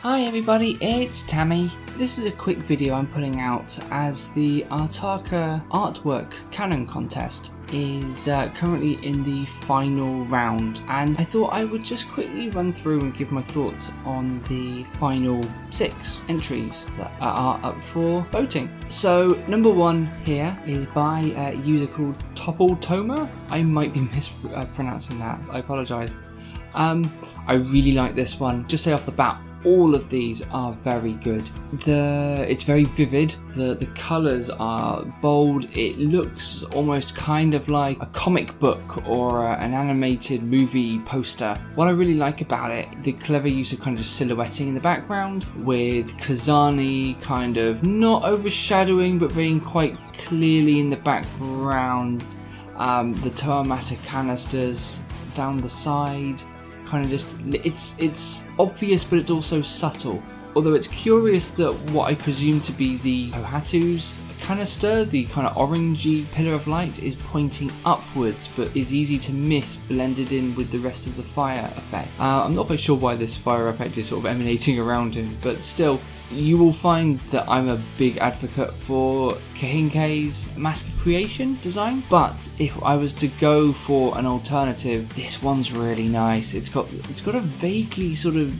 Hi everybody, it's Tammy. This is a quick video I'm putting out as the Artaka Artwork Canon Contest is currently in the final round, and I thought I would just quickly run through and give my thoughts on the final 6 entries that are up for voting. So number 1 here is by a user called Topple I might be mispronouncing that, I apologise. I really like this one. Just say off the bat, all of these are very good. It's very vivid. The colours are bold. It looks almost kind of like a comic book or an animated movie poster. What I really like about it, the clever use of kind of just silhouetting in the background with Kazani kind of not overshadowing but being quite clearly in the background. The Toamata canisters down the side. Kind of just, it's obvious, but it's also subtle. Although it's curious that what I presume to be the Ohatu's canister, the kind of orangey pillar of light, is pointing upwards, but is easy to miss blended in with the rest of the fire effect. I'm not quite sure why this fire effect is sort of emanating around him, but still, you will find that I'm a big advocate for Kahinkei's mask creation design, but if I was to go for an alternative, this one's really nice. It's got a vaguely sort of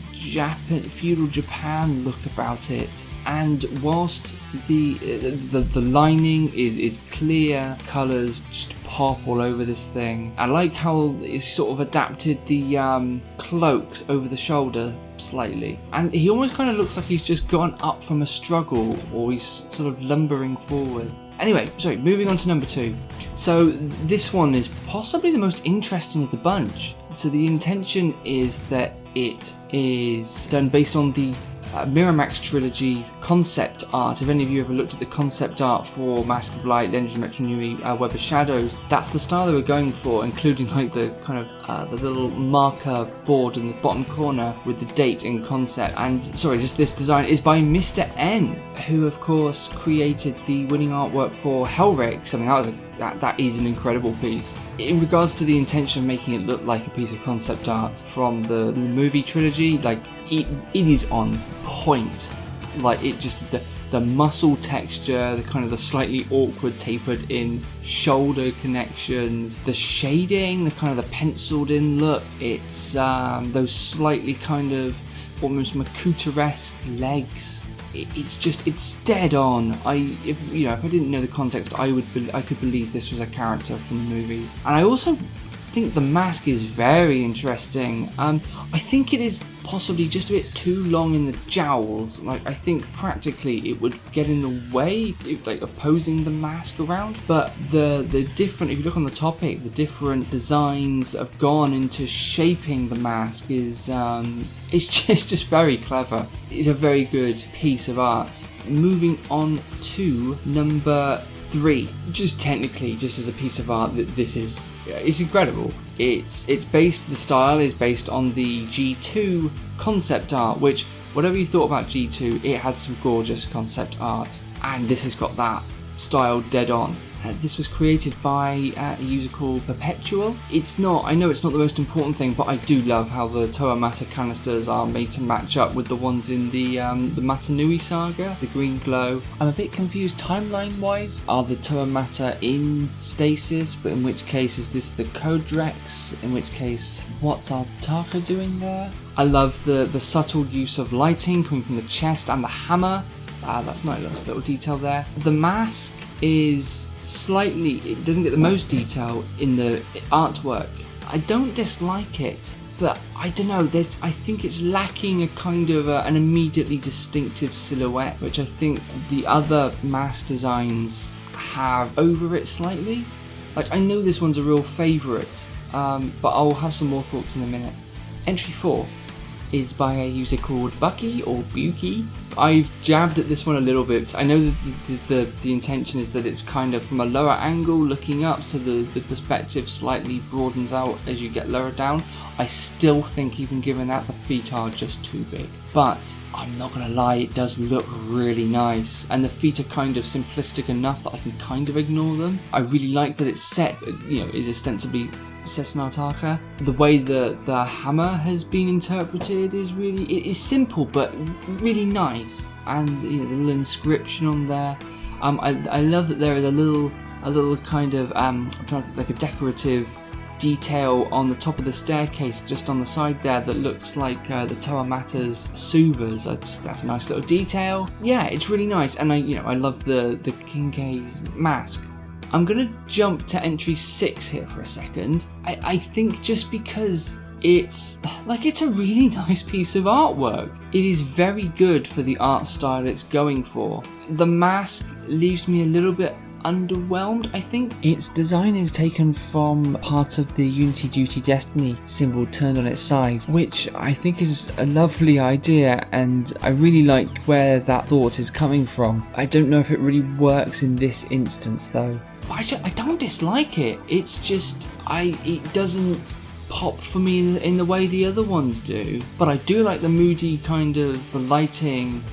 feudal Japan look about it, and whilst the lining is clear, colours just pop all over this thing. I like how it's sort of adapted the cloak over the shoulder slightly, and he almost kind of looks like he's just gone up from a struggle, or he's sort of lumbering forward. Anyway, sorry, moving on to number 2. So this one is possibly the most interesting of the bunch. So the intention is that it is done based on the Miramax trilogy concept art. If any of you ever looked at the concept art for Mask of Light, Legend of Metro Nui, Web of Shadows, that's the style they were going for, including like the kind of the little marker board in the bottom corner with the date and concept. And sorry, just this design is by Mr. N, who of course created the winning artwork for Hellrix. I mean, that is an incredible piece. In regards to the intention of making it look like a piece of concept art from the movie trilogy, like it is on point. Like it just the muscle texture, the kind of the slightly awkward tapered in shoulder connections, the shading, the kind of the penciled in look. It's those slightly kind of almost Makuta-esque legs. It's dead on. If I didn't know the context, I could believe this was a character from the movies. And I also think the mask is very interesting. I think it is possibly just a bit too long in the jowls. Like, I think practically it would get in the way, like opposing the mask around. But the different, if you look on the topic, the different designs that have gone into shaping the mask is it's just very clever. It's a very good piece of art. Moving on to number 3. Just technically, just as a piece of art, it's incredible. The style is based on the G2 concept art, which, whatever you thought about G2, it had some gorgeous concept art, and this has got that style dead on. This was created by a user called Perpetual. I know it's not the most important thing, but I do love how the Toamata canisters are made to match up with the ones in the Matanui saga, the green glow. I'm a bit confused timeline-wise. Are the Toamata in stasis? But in which case, is this the Coderex? In which case, what's Artaka doing there? I love the subtle use of lighting coming from the chest and the hammer. That's a nice little detail there. The mask is it doesn't get the most detail in the artwork. I don't dislike it, but I don't know, I think it's lacking a kind of an immediately distinctive silhouette, which I think the other mask designs have over it slightly. Like, I know this one's a real favourite, but I'll have some more thoughts in a minute. Entry 4 is by a user called Bucky or Buki. I've jabbed at this one a little bit. I know that the intention is that it's kind of from a lower angle looking up, so the perspective slightly broadens out as you get lower down. I still think, even given that, the feet are just too big. But I'm not gonna lie, it does look really nice, and the feet are kind of simplistic enough that I can kind of ignore them. I really like that it's set, is ostensibly Setsun Artaka. The way the hammer has been interpreted is really, it is simple but really nice, and the little inscription on there. I love that there is a little kind of I'm trying to think, like a decorative detail on the top of the staircase, just on the side there, that looks like the Toamata's Suvas. That's a nice little detail. Yeah, it's really nice, and I love the Kinkei's mask. I'm gonna jump to entry 6 here for a second. I think just because it's a really nice piece of artwork. It is very good for the art style it's going for. The mask leaves me a little bit underwhelmed. I think its design is taken from part of the Unity Duty Destiny symbol turned on its side, which I think is a lovely idea, and I really like where that thought is coming from. I don't know if it really works in this instance though. I don't dislike it. It's just it doesn't pop for me in the way the other ones do. But I do like the moody kind of the lighting,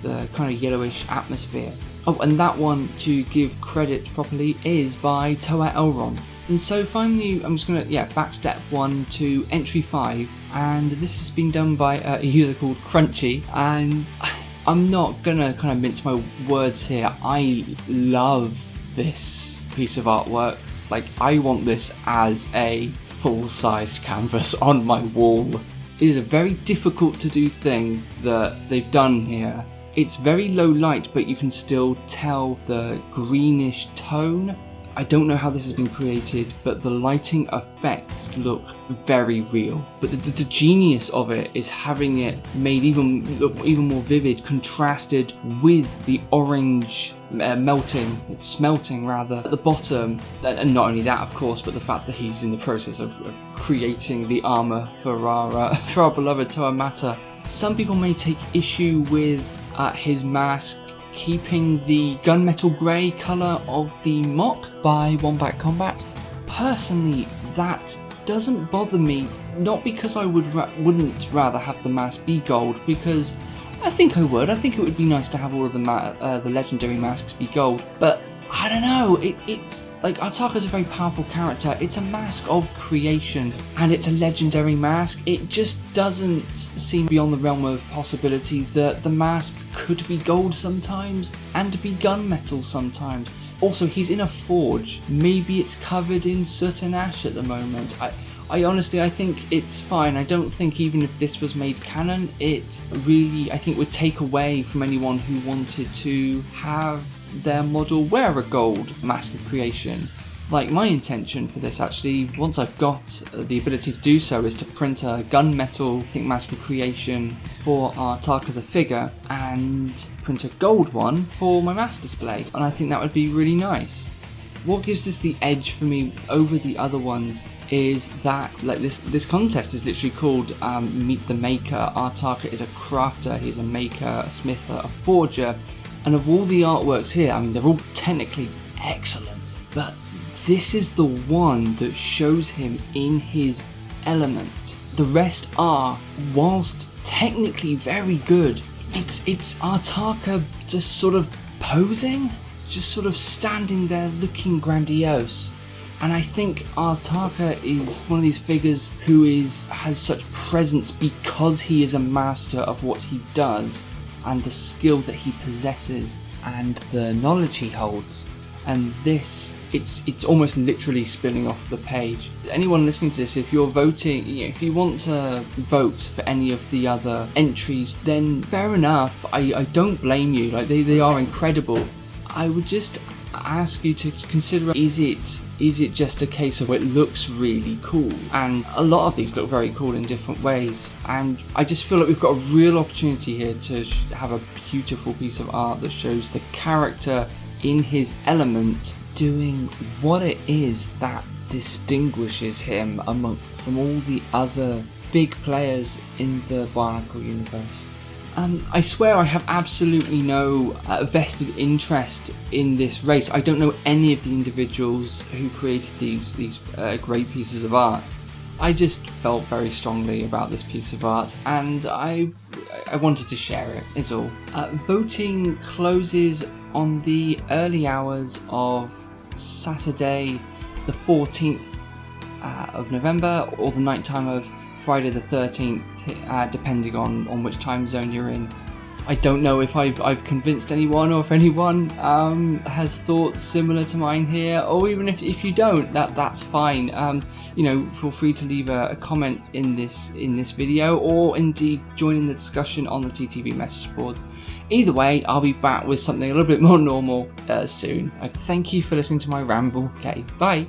the kind of yellowish atmosphere. Oh, and that one, to give credit properly, is by Toa Elrond. And so finally, I'm just going to back step 1 to entry 5, and this has been done by a user called Crunchy, and I'm not going to kind of mince my words here. I love this piece of artwork. Like, I want this as a full-sized canvas on my wall. It is a very difficult to do thing that they've done here. It's very low light, but you can still tell the greenish tone. I don't know how this has been created, but the lighting effects look very real. But the genius of it is having it made even more vivid, contrasted with the orange smelting rather, at the bottom. And not only that, of course, but the fact that he's in the process of creating the armor for our beloved Toamata. Some people may take issue with his mask keeping the gunmetal grey colour of the mop by Wombat Combat. Personally, that doesn't bother me, not because I wouldn't rather have the mask be gold, because I think I would. I think it would be nice to have all of the legendary masks be gold, but I don't know, it's like, Artaka's a very powerful character. It's a mask of creation, and it's a legendary mask. It just doesn't seem beyond the realm of possibility that the mask could be gold sometimes, and be gunmetal sometimes. Also, he's in a forge. Maybe it's covered in soot and ash at the moment. I honestly, I think it's fine. I don't think even if this was made canon, it really, I think, would take away from anyone who wanted to have their model wear a gold mask of creation. Like, my intention for this, actually, once I've got the ability to do so, is to print a gunmetal, I think, mask of creation for Artaka the figure, and print a gold one for my mask display, and I think that would be really nice. What gives this the edge for me over the other ones is that, like, this contest is literally called Meet the Maker. Artaka is a crafter, he's a maker, a smither, a forger, and of all the artworks here, I mean, they're all technically excellent, but this is the one that shows him in his element. The rest are, whilst technically very good, it's Artaka just sort of posing, just sort of standing there looking grandiose. And I think Artaka is one of these figures who has such presence because he is a master of what he does, and the skill that he possesses, and the knowledge he holds. And this, it's almost literally spilling off the page. Anyone listening to this, if you're voting, if you want to vote for any of the other entries, then fair enough. I don't blame you. Like, they are incredible. I would just ask you to consider, is it just a case of it looks really cool? And a lot of these look very cool in different ways, and I just feel like we've got a real opportunity here to have a beautiful piece of art that shows the character in his element doing what it is that distinguishes him from all the other big players in the Bionicle universe. I swear I have absolutely no vested interest in this race. I don't know any of the individuals who created these great pieces of art. I just felt very strongly about this piece of art, and I wanted to share it, is all. Voting closes on the early hours of Saturday the 14th of November, or the nighttime of Friday the 13th, depending on which time zone you're in. I don't know if I've convinced anyone, or if anyone has thoughts similar to mine here, or even if you don't, that's fine. Feel free to leave a comment in this video, or indeed join in the discussion on the TTV message boards. Either way, I'll be back with something a little bit more normal soon. Thank you for listening to my ramble. Okay, bye.